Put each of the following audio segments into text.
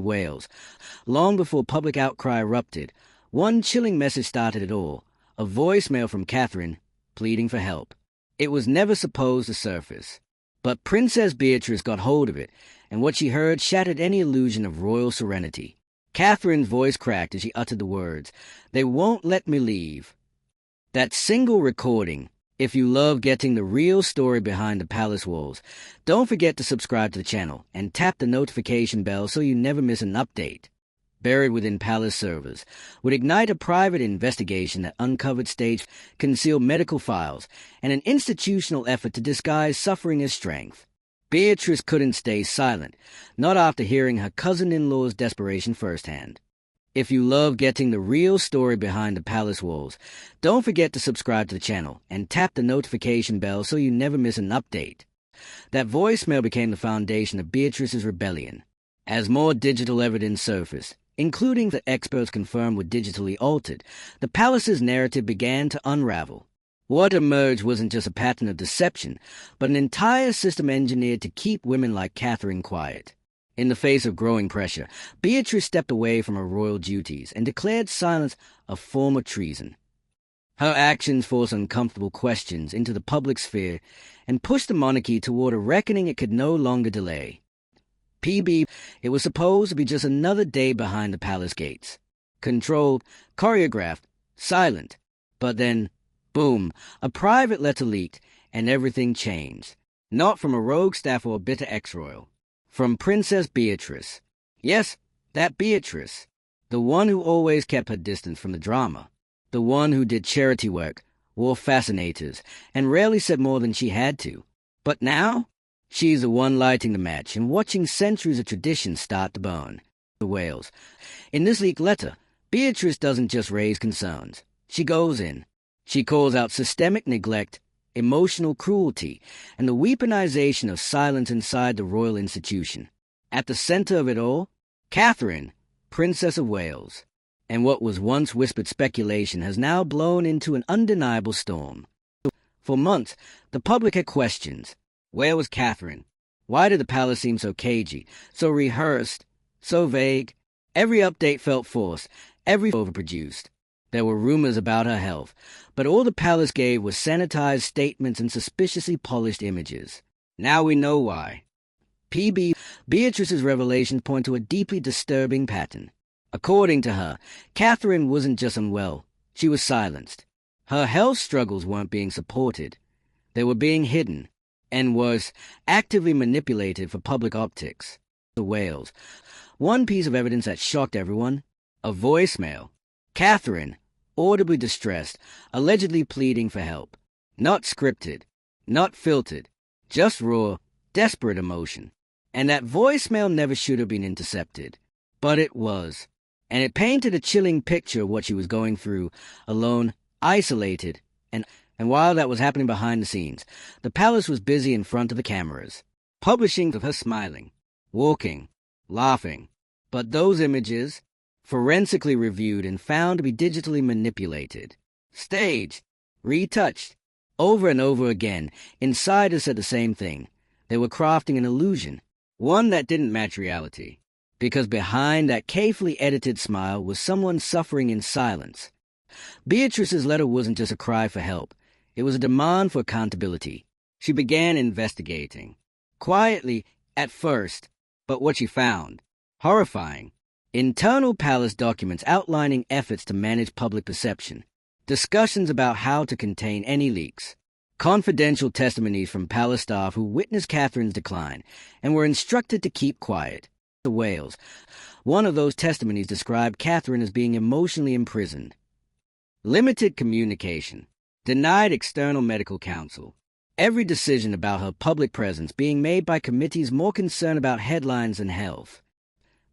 of Wales. Long before public outcry erupted, one chilling message started it all, a voicemail from Catherine pleading for help. It was never supposed to surface, but Princess Beatrice got hold of it, and what she heard shattered any illusion of royal serenity. Catherine's voice cracked as she uttered the words, "They won't let me leave." That single recording. If you love getting the real story behind the palace walls, don't forget to subscribe to the channel and tap the notification bell so you never miss an update. Buried within palace servers would ignite a private investigation that uncovered stage, concealed medical files, and an institutional effort to disguise suffering as strength. Beatrice couldn't stay silent, not after hearing her cousin-in-law's desperation firsthand. If you love getting the real story behind the palace walls, don't forget to subscribe to the channel and tap the notification bell so you never miss an update. That voicemail became the foundation of Beatrice's rebellion. As more digital evidence surfaced, including the experts confirmed were digitally altered, the palace's narrative began to unravel. What emerged wasn't just a pattern of deception, but an entire system engineered to keep women like Catherine quiet. In the face of growing pressure, Beatrice stepped away from her royal duties and declared silence a form of treason. Her actions forced uncomfortable questions into the public sphere and pushed the monarchy toward a reckoning it could no longer delay. It was supposed to be just another day behind the palace gates. Controlled, choreographed, silent. But then, boom, a private letter leaked, and everything changed. Not from a rogue staff or a bitter ex-royal. From Princess Beatrice. Yes, that Beatrice. The one who always kept her distance from the drama. The one who did charity work, wore fascinators, and rarely said more than she had to. But now, she's the one lighting the match and watching centuries of tradition start to burn. The Wales. In this leaked letter, Beatrice doesn't just raise concerns. She goes in. She calls out systemic neglect, emotional cruelty, and the weaponization of silence inside the royal institution. At the center of it all, Catherine, Princess of Wales. And what was once whispered speculation has now blown into an undeniable storm. For months, the public had questions. Where was Catherine? Why did the palace seem so cagey, so rehearsed, so vague? Every update felt forced, every overproduced. There were rumors about her health, but all the palace gave was sanitized statements and suspiciously polished images. Now we know why. Beatrice's revelations point to a deeply disturbing pattern. According to her, Catherine wasn't just unwell, she was silenced. Her health struggles weren't being supported. They were being hidden, and was actively manipulated for public optics. The Wales. One piece of evidence that shocked everyone, a voicemail. Catherine, audibly distressed, allegedly pleading for help. Not scripted, not filtered, just raw, desperate emotion. And that voicemail never should have been intercepted. But it was. And it painted a chilling picture of what she was going through, alone, isolated, and while that was happening behind the scenes, the palace was busy in front of the cameras, publishing of her smiling, walking, laughing. But those images, forensically reviewed and found to be digitally manipulated, staged, retouched, over and over again, insiders said the same thing. They were crafting an illusion, one that didn't match reality, because behind that carefully edited smile was someone suffering in silence. Beatrice's letter wasn't just a cry for help. It was a demand for accountability. She began investigating. Quietly, at first, but what she found, horrifying. Internal palace documents outlining efforts to manage public perception. Discussions about how to contain any leaks. Confidential testimonies from palace staff who witnessed Catherine's decline and were instructed to keep quiet. The Wales. One of those testimonies described Catherine as being emotionally imprisoned. Limited communication. Denied external medical counsel. Every decision about her public presence being made by committees more concerned about headlines than health.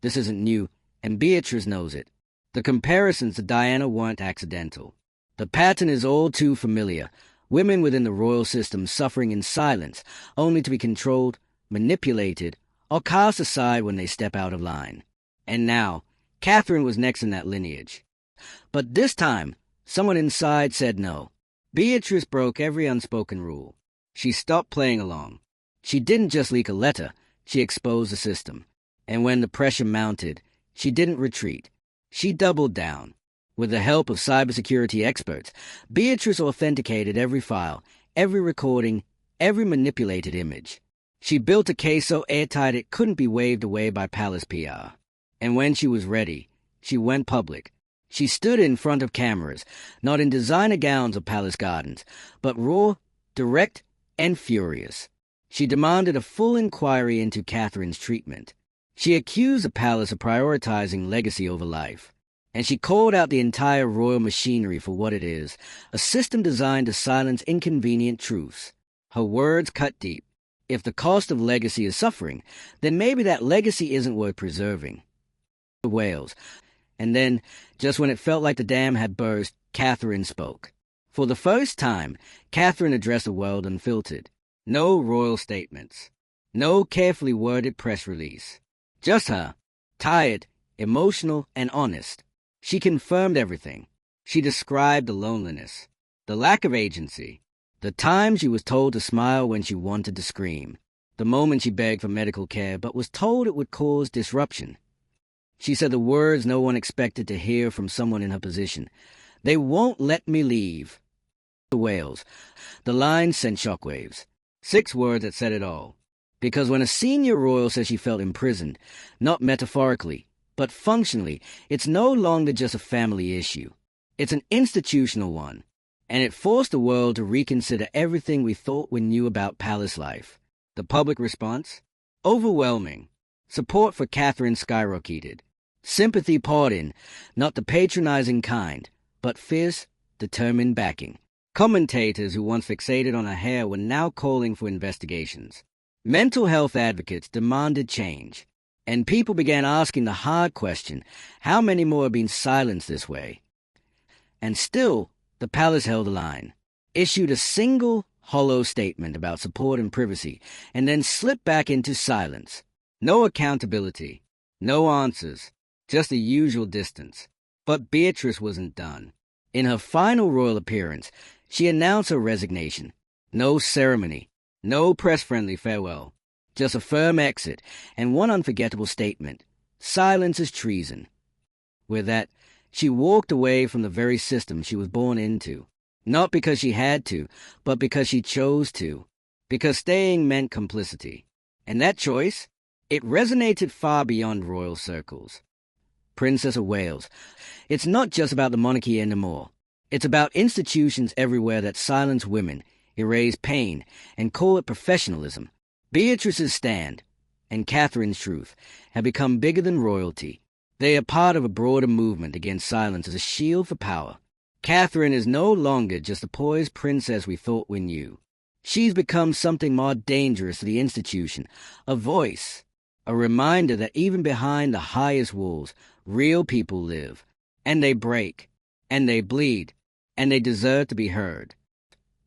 This isn't new, and Beatrice knows it. The comparisons to Diana weren't accidental. The pattern is all too familiar. Women within the royal system suffering in silence, only to be controlled, manipulated, or cast aside when they step out of line. And now, Catherine was next in that lineage. But this time, someone inside said no. Beatrice broke every unspoken rule. She stopped playing along. She didn't just leak a letter, she exposed the system. And when the pressure mounted, she didn't retreat. She doubled down. With the help of cybersecurity experts, Beatrice authenticated every file, every recording, every manipulated image. She built a case so airtight it couldn't be waved away by Palace PR. And when she was ready, she went public. She stood in front of cameras, not in designer gowns or palace gardens, but raw, direct, and furious. She demanded a full inquiry into Catherine's treatment. She accused the palace of prioritizing legacy over life. And she called out the entire royal machinery for what it is, a system designed to silence inconvenient truths. Her words cut deep. If the cost of legacy is suffering, then maybe that legacy isn't worth preserving. Wales. And then, just when it felt like the dam had burst, Catherine spoke. For the first time, Catherine addressed the world unfiltered. No royal statements. No carefully worded press release. Just her, tired, emotional, and honest. She confirmed everything. She described the loneliness, the lack of agency, the time she was told to smile when she wanted to scream, the moment she begged for medical care but was told it would cause disruption. She said the words no one expected to hear from someone in her position. They won't let me leave. The Wales. The line sent shockwaves. 6 words that said it all. Because when a senior royal says she felt imprisoned, not metaphorically, but functionally, it's no longer just a family issue. It's an institutional one. And it forced the world to reconsider everything we thought we knew about palace life. The public response? Overwhelming. Support for Catherine skyrocketed. Sympathy poured in, not the patronizing kind, but fierce, determined backing. Commentators who once fixated on her hair were now calling for investigations. Mental health advocates demanded change. And people began asking the hard question, how many more have been silenced this way? And still, the palace held the line, issued a single, hollow statement about support and privacy, and then slipped back into silence. No accountability, no answers, just the usual distance. But Beatrice wasn't done. In her final royal appearance, she announced her resignation. No ceremony, no press-friendly farewell. Just a firm exit, and one unforgettable statement. Silence is treason. With that, she walked away from the very system she was born into. Not because she had to, but because she chose to. Because staying meant complicity. And that choice, it resonated far beyond royal circles. Princess of Wales. It's not just about the monarchy anymore. It's about institutions everywhere that silence women, erase pain, and call it professionalism. Beatrice's stand, and Catherine's truth, have become bigger than royalty. They are part of a broader movement against silence as a shield for power. Catherine is no longer just the poised princess we thought we knew. She's become something more dangerous to the institution, a voice, a reminder that even behind the highest walls, real people live, and they break, and they bleed, and they deserve to be heard.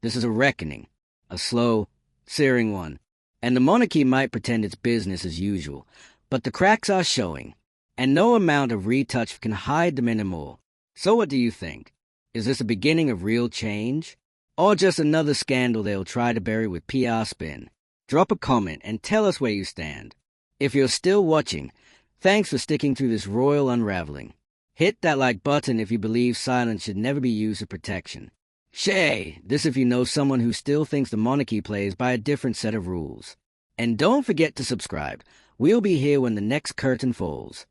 This is a reckoning, a slow, searing one. And the monarchy might pretend it's business as usual, but the cracks are showing, and no amount of retouch can hide them anymore. So what do you think? Is this a beginning of real change? Or just another scandal they'll try to bury with PR spin? Drop a comment and tell us where you stand. If you're still watching, thanks for sticking through this royal unraveling. Hit that like button if you believe silence should never be used as protection. Share this if you know someone who still thinks the monarchy plays by a different set of rules. And don't forget to subscribe. We'll be here when the next curtain falls.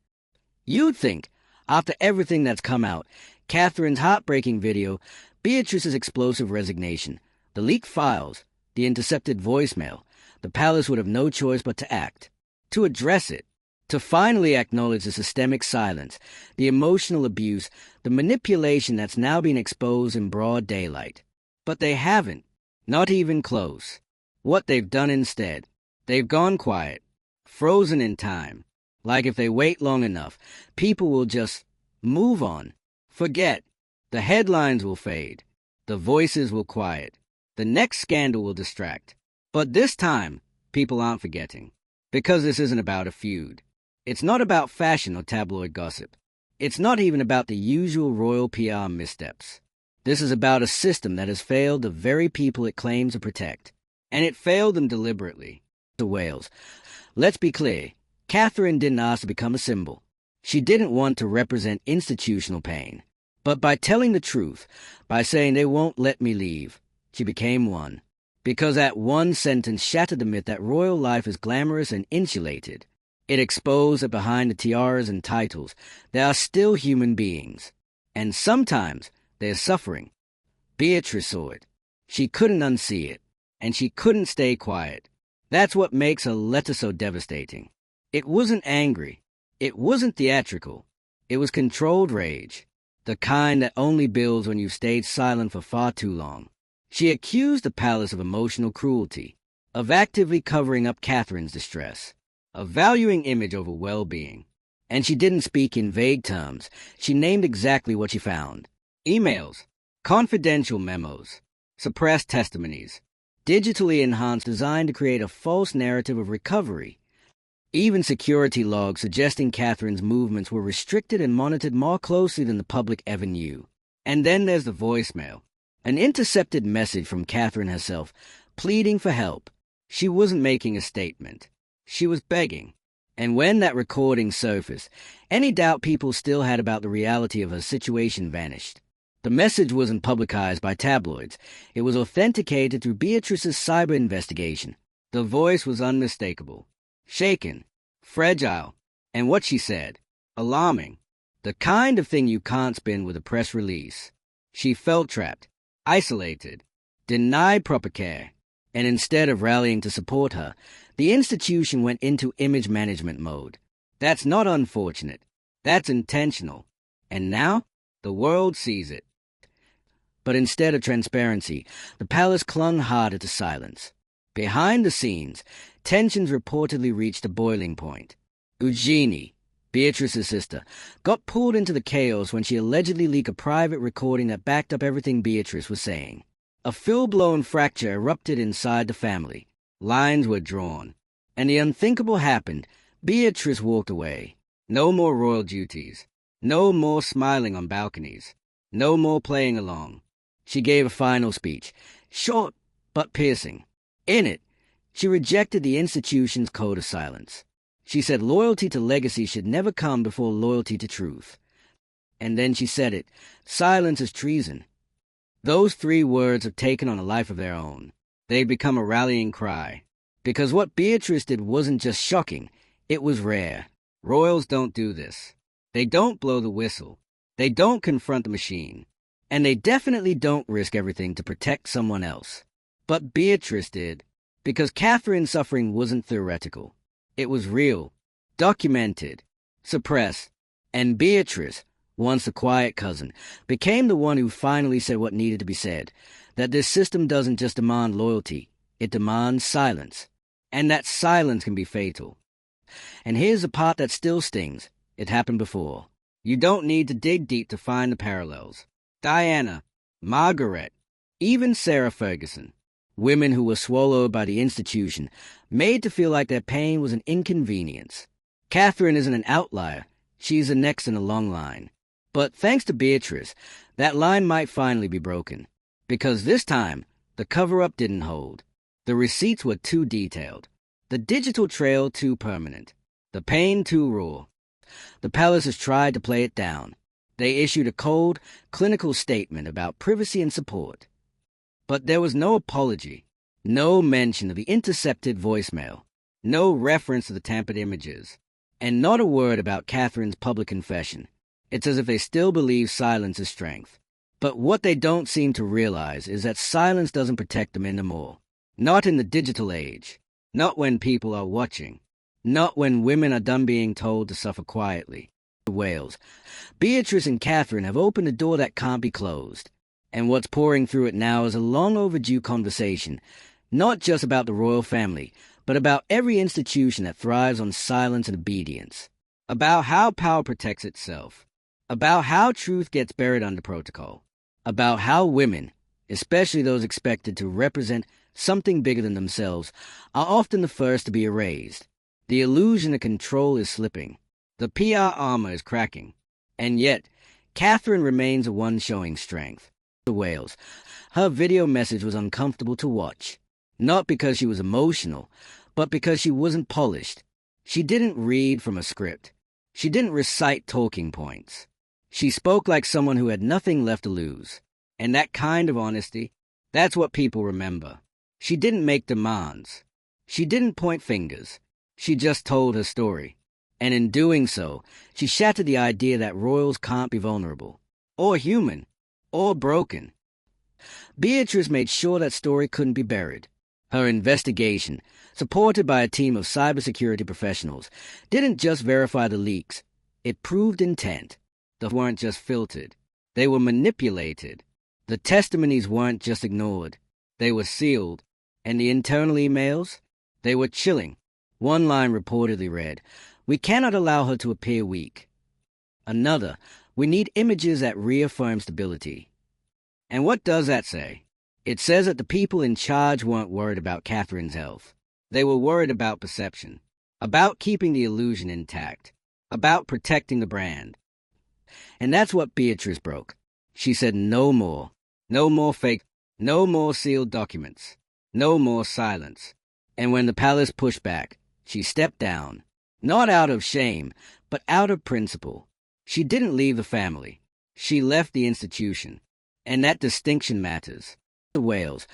You'd think, after everything that's come out, Catherine's heartbreaking video, Beatrice's explosive resignation, the leaked files, the intercepted voicemail, the palace would have no choice but to act, to address it, to finally acknowledge the systemic silence, the emotional abuse, the manipulation that's now being exposed in broad daylight. But they haven't, not even close. What they've done instead, they've gone quiet, frozen in time. Like if they wait long enough, people will just move on, forget. The headlines will fade, the voices will quiet, the next scandal will distract. But this time, people aren't forgetting, because this isn't about a feud. It's not about fashion or tabloid gossip. It's not even about the usual royal PR missteps. This is about a system that has failed the very people it claims to protect. And it failed them deliberately. To Wales. Let's be clear. Catherine didn't ask to become a symbol. She didn't want to represent institutional pain. But by telling the truth, by saying they won't let me leave, she became one. Because that one sentence shattered the myth that royal life is glamorous and insulated. It exposed that behind the tiaras and titles, there are still human beings. And sometimes they're suffering. Beatrice saw it. She couldn't unsee it. And she couldn't stay quiet. That's what makes her letter so devastating. It wasn't angry. It wasn't theatrical. It was controlled rage. The kind that only builds when you've stayed silent for far too long. She accused the palace of emotional cruelty, of actively covering up Catherine's distress, of valuing image over well-being. And she didn't speak in vague terms. She named exactly what she found. Emails, confidential memos, suppressed testimonies, digitally enhanced designed to create a false narrative of recovery. Even security logs suggesting Catherine's movements were restricted and monitored more closely than the public ever knew. And then there's the voicemail. An intercepted message from Catherine herself, pleading for help. She wasn't making a statement. She was begging. And when that recording surfaced, any doubt people still had about the reality of her situation vanished. The message wasn't publicized by tabloids. It was authenticated through Beatrice's cyber investigation. The voice was unmistakable. Shaken, fragile, and what she said, alarming. The kind of thing you can't spin with a press release. She felt trapped, isolated, denied proper care, and instead of rallying to support her, the institution went into image management mode. That's not unfortunate. That's intentional. And now, the world sees it. But instead of transparency, the palace clung harder to silence. Behind the scenes, tensions reportedly reached a boiling point. Eugenie, Beatrice's sister, got pulled into the chaos when she allegedly leaked a private recording that backed up everything Beatrice was saying. A full-blown fracture erupted inside the family. Lines were drawn. And the unthinkable happened. Beatrice walked away. No more royal duties. No more smiling on balconies. No more playing along. She gave a final speech, short but piercing. In it, she rejected the institution's code of silence. She said loyalty to legacy should never come before loyalty to truth. And then she said it, silence is treason. Those 3 words have taken on a life of their own. They've become a rallying cry. Because what Beatrice did wasn't just shocking, it was rare. Royals don't do this. They don't blow the whistle. They don't confront the machine. And they definitely don't risk everything to protect someone else. But Beatrice did, because Catherine's suffering wasn't theoretical. It was real, documented, suppressed, and Beatrice, once a quiet cousin, became the one who finally said what needed to be said, that this system doesn't just demand loyalty, it demands silence, and that silence can be fatal. And here's the part that still stings. It happened before. You don't need to dig deep to find the parallels. Diana, Margaret, even Sarah Ferguson. Women who were swallowed by the institution, made to feel like their pain was an inconvenience. Catherine isn't an outlier. She's the next in a long line. But thanks to Beatrice, that line might finally be broken. Because this time, the cover-up didn't hold. The receipts were too detailed. The digital trail too permanent. The pain too raw. The palace has tried to play it down. They issued a cold, clinical statement about privacy and support. But there was no apology, no mention of the intercepted voicemail, no reference to the tampered images, and not a word about Catherine's public confession. It's as if they still believe silence is strength. But what they don't seem to realize is that silence doesn't protect them anymore. Not in the digital age. Not when people are watching. Not when women are done being told to suffer quietly. Wales. Beatrice and Catherine have opened a door that can't be closed. And what's pouring through it now is a long overdue conversation, not just about the royal family, but about every institution that thrives on silence and obedience. About how power protects itself. About how truth gets buried under protocol. About how women, especially those expected to represent something bigger than themselves, are often the first to be erased. The illusion of control is slipping. The PR armor is cracking. And yet, Catherine remains the one showing strength. Wales. Her video message was uncomfortable to watch. Not because she was emotional, but because she wasn't polished. She didn't read from a script. She didn't recite talking points. She spoke like someone who had nothing left to lose. And that kind of honesty, that's what people remember. She didn't make demands. She didn't point fingers. She just told her story. And in doing so, she shattered the idea that royals can't be vulnerable, or human, or broken. Beatrice made sure that story couldn't be buried. Her investigation, supported by a team of cybersecurity professionals, didn't just verify the leaks. It proved intent. They weren't just filtered. They were manipulated. The testimonies weren't just ignored. They were sealed. And the internal emails? They were chilling. One line reportedly read, "We cannot allow her to appear weak." Another, "We need images that reaffirm stability." And what does that say? It says that the people in charge weren't worried about Catherine's health. They were worried about perception, about keeping the illusion intact, about protecting the brand. And that's what Beatrice broke. She said no more. No more fake, no more sealed documents, no more silence. And when the palace pushed back, she stepped down, not out of shame, but out of principle. She didn't leave the family. She left the institution. And that distinction matters. The Wales,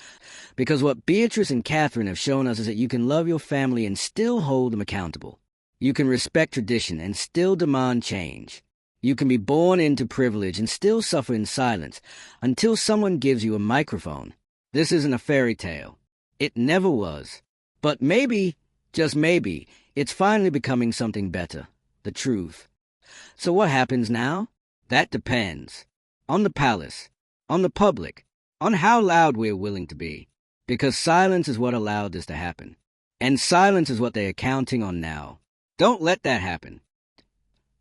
because what Beatrice and Catherine have shown us is that you can love your family and still hold them accountable. You can respect tradition and still demand change. You can be born into privilege and still suffer in silence until someone gives you a microphone. This isn't a fairy tale. It never was. But maybe, just maybe, it's finally becoming something better. The truth. So what happens now? That depends. On the palace. On the public. On how loud we're willing to be. Because silence is what allowed this to happen. And silence is what they are counting on now. Don't let that happen.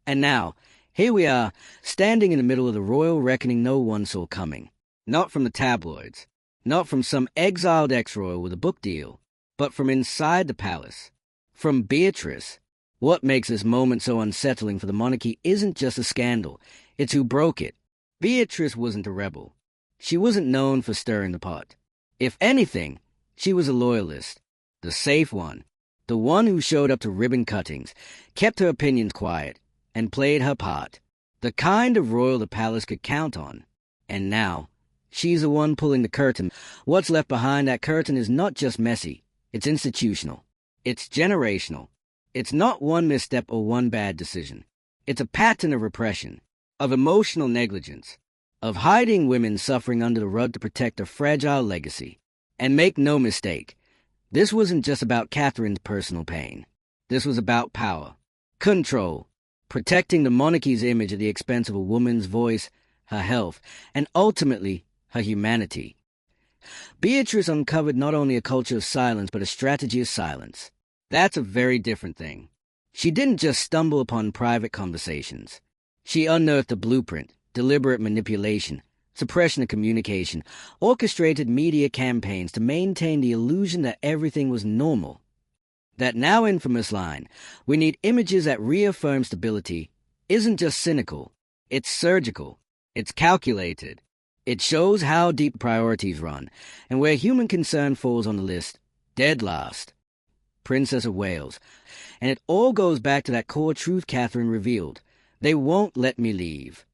And now, here we are, standing in the middle of the royal reckoning no one saw coming. Not from the tabloids. Not from some exiled ex-royal with a book deal. But from inside the palace. From Beatrice. What makes this moment so unsettling for the monarchy isn't just a scandal. It's who broke it. Beatrice wasn't a rebel. She wasn't known for stirring the pot. If anything, she was a loyalist. The safe one. The one who showed up to ribbon cuttings, kept her opinions quiet, and played her part. The kind of royal the palace could count on. And now, she's the one pulling the curtain. What's left behind that curtain is not just messy. It's institutional. It's generational. It's not one misstep or one bad decision. It's a pattern of repression, of emotional negligence, of hiding women suffering under the rug to protect a fragile legacy. And make no mistake, this wasn't just about Catherine's personal pain. This was about power, control, protecting the monarchy's image at the expense of a woman's voice, her health, and ultimately, her humanity. Beatrice uncovered not only a culture of silence, but a strategy of silence. That's a very different thing. She didn't just stumble upon private conversations. She unearthed a blueprint, deliberate manipulation, suppression of communication, orchestrated media campaigns to maintain the illusion that everything was normal. That now infamous line, "We need images that reaffirm stability," isn't just cynical. It's surgical. It's calculated. It shows how deep priorities run, and where human concern falls on the list, dead last. Princess of Wales. And it all goes back to that core truth Catherine revealed. They won't let me leave.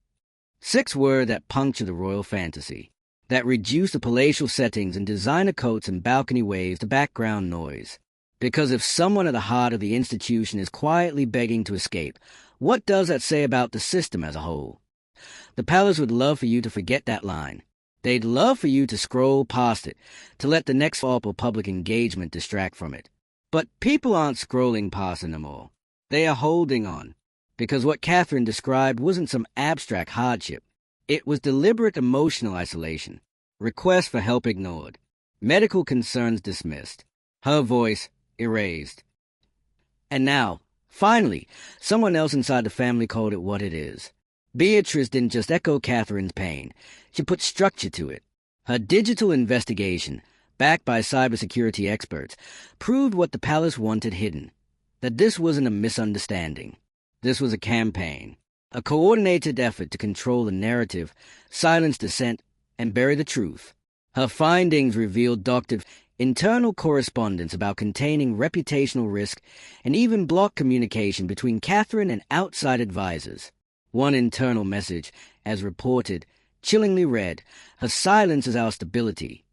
6 words that puncture the royal fantasy, that reduce the palatial settings and designer coats and balcony waves to background noise. Because if someone at the heart of the institution is quietly begging to escape, what does that say about the system as a whole? The palace would love for you to forget that line. They'd love for you to scroll past it, to let the next fall or public engagement distract from it. But people aren't scrolling past it anymore. They are holding on. Because what Catherine described wasn't some abstract hardship. It was deliberate emotional isolation, requests for help ignored, medical concerns dismissed, her voice erased. And now, finally, someone else inside the family called it what it is. Beatrice didn't just echo Catherine's pain. She put structure to it. Her digital investigation, backed by cybersecurity experts, proved what the palace wanted hidden, that this wasn't a misunderstanding. This was a campaign, a coordinated effort to control the narrative, silence dissent, and bury the truth. Her findings revealed doctored internal correspondence about containing reputational risk, and even blocked communication between Catherine and outside advisors. One internal message, as reported, chillingly read, "Her silence is our stability."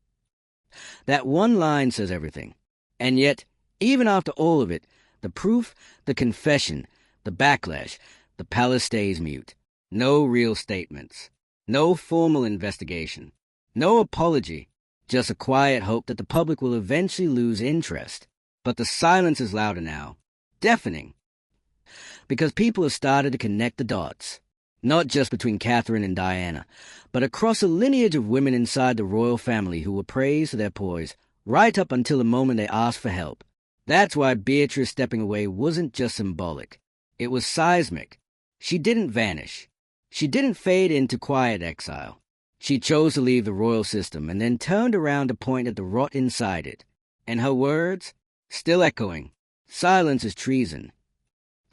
That one line says everything. And yet, even after all of it, the proof, the confession, the backlash, the palace stays mute. No real statements. No formal investigation. No apology. Just a quiet hope that the public will eventually lose interest. But the silence is louder now. Deafening. Because people have started to connect the dots. Not just between Catherine and Diana, but across a lineage of women inside the royal family who were praised for their poise, right up until the moment they asked for help. That's why Beatrice stepping away wasn't just symbolic. It was seismic. She didn't vanish. She didn't fade into quiet exile. She chose to leave the royal system and then turned around to point at the rot inside it. And her words? Still echoing. Silence is treason.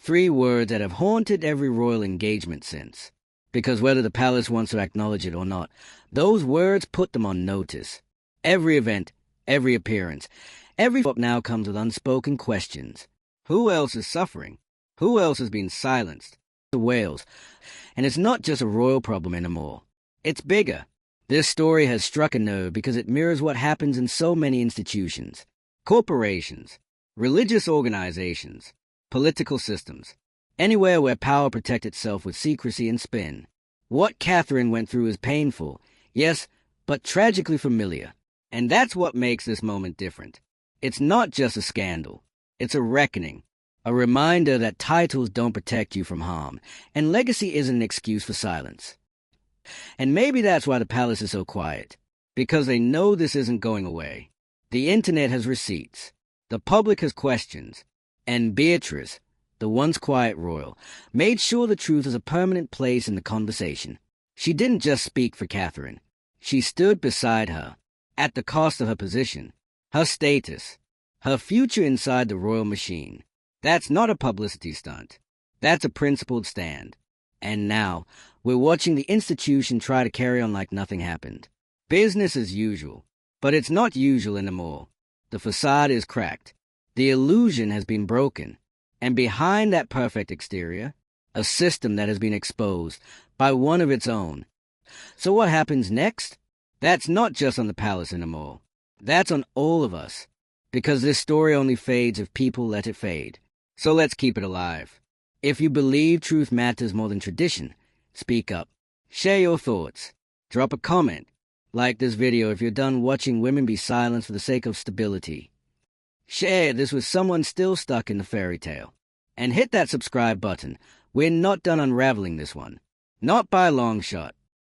3 words that have haunted every royal engagement since. Because whether the palace wants to acknowledge it or not, those words put them on notice. Every event, every appearance, every thought now comes with unspoken questions. Who else is suffering? Who else has been silenced? The Wales. And it's not just a royal problem anymore. It's bigger. This story has struck a nerve because it mirrors what happens in so many institutions. Corporations, religious organizations, political systems, anywhere where power protects itself with secrecy and spin. What Catherine went through is painful, yes, but tragically familiar. And that's what makes this moment different. It's not just a scandal. It's a reckoning, a reminder that titles don't protect you from harm, and legacy isn't an excuse for silence. And maybe that's why the palace is so quiet, because they know this isn't going away. The internet has receipts. The public has questions. And Beatrice, the once quiet royal, made sure the truth is a permanent place in the conversation. She didn't just speak for Catherine. She stood beside her, at the cost of her position, her status, her future inside the royal machine. That's not a publicity stunt. That's a principled stand. And now, we're watching the institution try to carry on like nothing happened. Business as usual. But it's not usual anymore. The facade is cracked. The illusion has been broken. And behind that perfect exterior, a system that has been exposed by one of its own. So what happens next? That's not just on the palace anymore. That's on all of us. Because this story only fades if people let it fade. So let's keep it alive. If you believe truth matters more than tradition, speak up. Share your thoughts. Drop a comment. Like this video if you're done watching women be silenced for the sake of stability. Share this with someone still stuck in the fairy tale. And hit that subscribe button. We're not done unraveling this one. Not by a long shot.